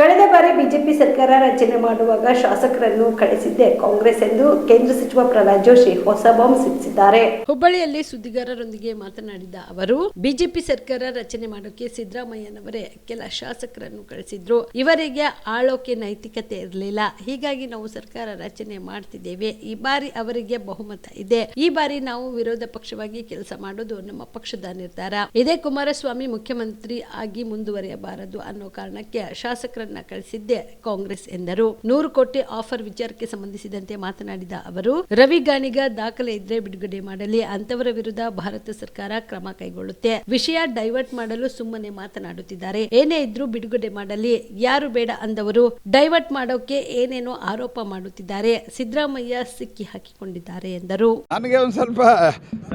ಕಳೆದ ಬಾರಿ ಬಿಜೆಪಿ ಸರ್ಕಾರ ರಚನೆ ಮಾಡುವಾಗ ಶಾಸಕರನ್ನು ಕಳಿಸಿದ್ದೆ ಕಾಂಗ್ರೆಸ್ ಎಂದು ಕೇಂದ್ರ ಸಚಿವ ಪ್ರಹ್ಲಾದ್ ಜೋಶಿ ಹೊಸ ಬಾಂಬ್ ಸಿಡಿಸಿದ್ದಾರೆ. ಹುಬ್ಬಳ್ಳಿಯಲ್ಲಿ ಸುದ್ದಿಗಾರರೊಂದಿಗೆ ಮಾತನಾಡಿದ ಅವರು, ಬಿಜೆಪಿ ಸರ್ಕಾರ ರಚನೆ ಮಾಡೋಕೆ ಸಿದ್ದರಾಮಯ್ಯನವರೇ ಕೆಲ ಶಾಸಕರನ್ನು ಕಳಿಸಿದ್ರು. ಇವರಿಗೆ ಆಳೋಕೆ ನೈತಿಕತೆ ಇರಲಿಲ್ಲ. ಹೀಗಾಗಿ ನಾವು ಸರ್ಕಾರ ರಚನೆ ಮಾಡ್ತಿದ್ದೇವೆ. ಈ ಬಾರಿ ಅವರಿಗೆ ಬಹುಮತ ಇದೆ. ಈ ಬಾರಿ ನಾವು ವಿರೋಧ ಪಕ್ಷವಾಗಿ ಕೆಲಸ ಮಾಡೋದು ನಮ್ಮ ಪಕ್ಷದ ನಿರ್ಧಾರ. ಇದೇ ಕುಮಾರಸ್ವಾಮಿ ಮುಖ್ಯಮಂತ್ರಿ ಆಗಿ ಮುಂದುವರಿಯಬಾರದು ಅನ್ನೋ ಕಾರಣಕ್ಕೆ ಶಾಸಕರ ಕಳಿಸಿದ್ದೆ ಕಾಂಗ್ರೆಸ್ ಎಂದರು. 100 ಕೋಟಿ ಆಫರ್ ವಿಚಾರಕ್ಕೆ ಸಂಬಂಧಿಸಿದಂತೆ ಮಾತನಾಡಿದ ಅವರು, ರವಿ ಗಾಣಿಗ ದಾಖಲೆ ಇದ್ರೆ ಬಿಡುಗಡೆ ಮಾಡಲಿ, ಅಂತವರ ವಿರುದ್ಧ ಭಾರತ ಸರ್ಕಾರ ಕ್ರಮ ಕೈಗೊಳ್ಳುತ್ತೆ. ವಿಷಯ ಡೈವರ್ಟ್ ಮಾಡಲು ಸುಮ್ಮನೆ ಮಾತನಾಡುತ್ತಿದ್ದಾರೆ. ಏನೇ ಇದ್ರೂ ಬಿಡುಗಡೆ ಮಾಡಲಿ. ಯಾರು ಬೇಡ ಅಂದವರು ಡೈವರ್ಟ್ ಮಾಡೋಕೆ ಏನೇನೋ ಆರೋಪ ಮಾಡುತ್ತಿದ್ದಾರೆ. ಸಿದ್ದರಾಮಯ್ಯ ಸಿಕ್ಕಿ ಹಾಕಿಕೊಂಡಿದ್ದಾರೆ ಎಂದರು. ನನಗೆ ಒಂದು ಸ್ವಲ್ಪ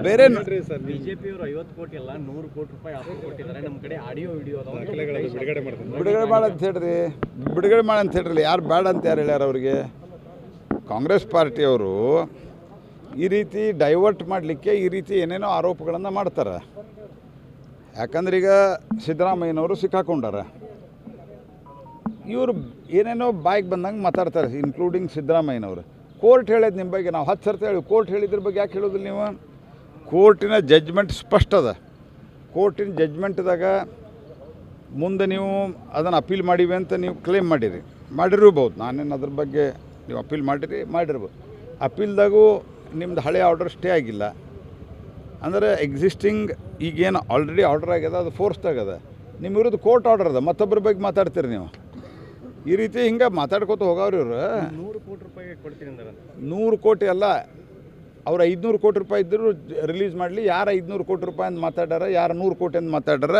ಬೇರೆ ಬಿಜೆಪಿಯವರು 50 ಕೋಟಿ ಅಲ್ಲ 100 ಕೋಟಿ ರೂಪಾಯಿ ಆಫರ್ ಕೊಟ್ಟಿದ್ದಾರೆ. ನಮ್ಮ ಕಡೆ ಆಡಿಯೋ ವಿಡಿಯೋ ಬಿಡುಗಡೆ ಮಾಡಂತ ಹೇಳ್ರಿ, ಬಿಡುಗಡೆ ಮಾಡಂತ ಹೇಳ್ರಿ. ಯಾರು ಬೇಡ ಅಂತ ಯಾರು ಹೇಳ್ಯಾರ? ಅವರಿಗೆ ಕಾಂಗ್ರೆಸ್ ಪಾರ್ಟಿಯವರು ಈ ರೀತಿ ಡೈವರ್ಟ್ ಮಾಡಲಿಕ್ಕೆ ಈ ರೀತಿ ಏನೇನೋ ಆರೋಪಗಳನ್ನು ಮಾಡ್ತಾರೆ. ಯಾಕಂದ್ರೆ ಈಗ ಸಿದ್ದರಾಮಯ್ಯನವರು ಸಿಕ್ಕಾಕೊಂಡಾರ. ಇವರು ಏನೇನೋ ಬಾಯಿಗೆ ಬಂದಂಗೆ ಮಾತಾಡ್ತಾರೆ, ಇನ್ಕ್ಲೂಡಿಂಗ್ ಸಿದ್ದರಾಮಯ್ಯನವರು. ಕೋರ್ಟ್ ಹೇಳೋದು ನಿಮ್ಮ ಬಗ್ಗೆ ನಾವು 10 ಸರ್ತಿ ಹೇಳಿ, ಕೋರ್ಟ್ ಹೇಳಿದ್ರ ಬಗ್ಗೆ ಯಾಕೆ ಹೇಳೋದಿಲ್ಲ ನೀವು? ಕೋರ್ಟಿನ ಜಡ್ಜ್ಮೆಂಟ್ ಸ್ಪಷ್ಟ ಅದ. ಕೋರ್ಟಿನ ಜಡ್ಜ್ಮೆಂಟ್ದಾಗ ಮುಂದೆ ನೀವು ಅದನ್ನು ಅಪೀಲ್ ಮಾಡಿವಿ ಅಂತ ನೀವು ಕ್ಲೇಮ್ ಮಾಡಿರ್ಬೋದು. ನಾನೇನು ಅದ್ರ ಬಗ್ಗೆ ನೀವು ಅಪೀಲ್ ಮಾಡಿರ್ಬೋದು. ಅಪೀಲ್ದಾಗೂ ನಿಮ್ದು ಹಳೆ ಆರ್ಡರ್ ಸ್ಟೇ ಆಗಿಲ್ಲ ಅಂದರೆ ಎಕ್ಸಿಸ್ಟಿಂಗ್ ಈಗೇನು ಆಲ್ರೆಡಿ ಆರ್ಡರ್ ಆಗ್ಯದ ಅದು ಫೋರ್ಸ್ದಾಗದ. ನಿಮ್ಮ ವಿರುದ್ಧ ಕೋರ್ಟ್ ಆರ್ಡರ್ ಅದ, ಮತ್ತೊಬ್ಬರ ಬಗ್ಗೆ ಮಾತಾಡ್ತೀರಿ ನೀವು. ಈ ರೀತಿ ಹಿಂಗೆ ಮಾತಾಡ್ಕೋತ ಹೋಗೋರು ಇವರು. 100 ಕೋಟಿ ರೂಪಾಯಿ ಕೊಡ್ತೀನಿ ಅಂದ್ರೆ 100 ಕೋಟಿ ಅಲ್ಲ, ಅವ್ರು 500 ಕೋಟಿ ರೂಪಾಯಿ ಇದ್ದರೂ ರಿಲೀಸ್ ಮಾಡಲಿ. ಯಾರು 500 ಕೋಟಿ ರೂಪಾಯಿ ಅಂತ ಮಾತಾಡ್ಯಾರ, ಯಾರು 100 ಕೋಟಿ ಅಂತ ಮಾತಾಡ್ಯಾರ,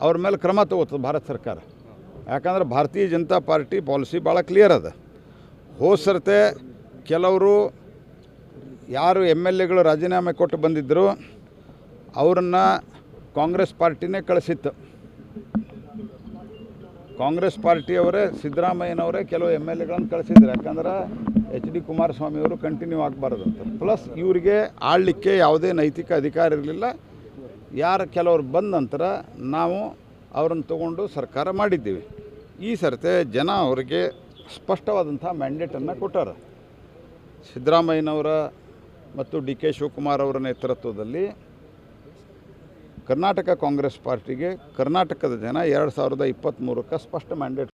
ಅವ್ರ ಮೇಲೆ ಕ್ರಮ ತಗೋತದೆ ಭಾರತ ಸರ್ಕಾರ. ಯಾಕಂದ್ರೆ ಭಾರತೀಯ ಜನತಾ ಪಾರ್ಟಿ ಪಾಲಿಸಿ ಭಾಳ ಕ್ಲಿಯರ್ ಅದ. ಹೋದ ಸರ್ತೆ ಕೆಲವರು ಯಾರು MLAಗಳು ರಾಜೀನಾಮೆ ಕೊಟ್ಟು ಬಂದಿದ್ದರು ಅವರನ್ನು ಕಾಂಗ್ರೆಸ್ ಪಾರ್ಟಿನೇ ಕಳಿಸಿತ್ತು. ಕಾಂಗ್ರೆಸ್ ಪಾರ್ಟಿಯವರೇ ಸಿದ್ದರಾಮಯ್ಯನವರೇ ಕೆಲವು MLAಗಳನ್ನು ಕಳಿಸಿದ್ರು. ಯಾಕಂದ್ರೆ HD ಕುಮಾರಸ್ವಾಮಿಯವರು ಕಂಟಿನ್ಯೂ ಆಗಬಾರ್ದಂತ. ಪ್ಲಸ್ ಇವರಿಗೆ ಆಳಲಿಕ್ಕೆ ಯಾವುದೇ ನೈತಿಕ ಅಧಿಕಾರ ಇರಲಿಲ್ಲ. ಯಾರು ಕೆಲವರು ಬಂದ ನಂತರ ನಾವು ಅವರನ್ನು ತಗೊಂಡು ಸರ್ಕಾರ ಮಾಡಿದ್ದೀವಿ. ಈ ಸರ್ತೆ ಜನ ಅವರಿಗೆ ಸ್ಪಷ್ಟವಾದಂಥ ಮ್ಯಾಂಡೇಟನ್ನು ಕೊಟ್ಟಾರ. ಸಿದ್ದರಾಮಯ್ಯನವರ ಮತ್ತು DK ಶಿವಕುಮಾರ್ ಅವರ ನೇತೃತ್ವದಲ್ಲಿ ಕರ್ನಾಟಕ ಕಾಂಗ್ರೆಸ್ ಪಾರ್ಟಿಗೆ ಕರ್ನಾಟಕದ ಜನ 2023ಕ್ಕೆ ಸ್ಪಷ್ಟ ಮ್ಯಾಂಡೇಟ್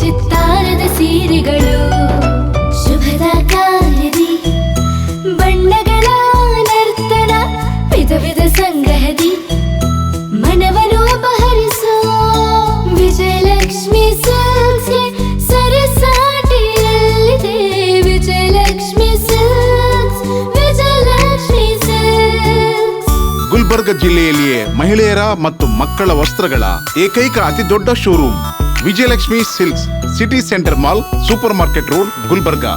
ಚಿತ್ತಾರದ ಸೀರೆಗಳು ಶುಭದ ಕಾರ್ಯದಿ ಬಣ್ಣಗಳ ನರ್ತನ ವಿಧ ವಿಧ ಸಂಗ್ರಹದಿ ಮನವನ್ನು ಅಪಹರಿಸೋ ವಿಜಯಲಕ್ಷ್ಮಿ ಸಿಲ್ಕ್ಸ್ಗೆ ಸರಿಸಾಟಿಯಲ್ಲಿದೆ. Vijayalakshmi silks, Vijayalakshmi silks. ಗುಲ್ಬರ್ಗ ಜಿಲ್ಲೆಯಲ್ಲಿಯೇ ಮಹಿಳೆಯರ ಮತ್ತು ಮಕ್ಕಳ ವಸ್ತ್ರಗಳ ಏಕೈಕ ಅತಿ ದೊಡ್ಡ showroom Vijayalakshmi silks, city centre mall, super market road, Gulbarga.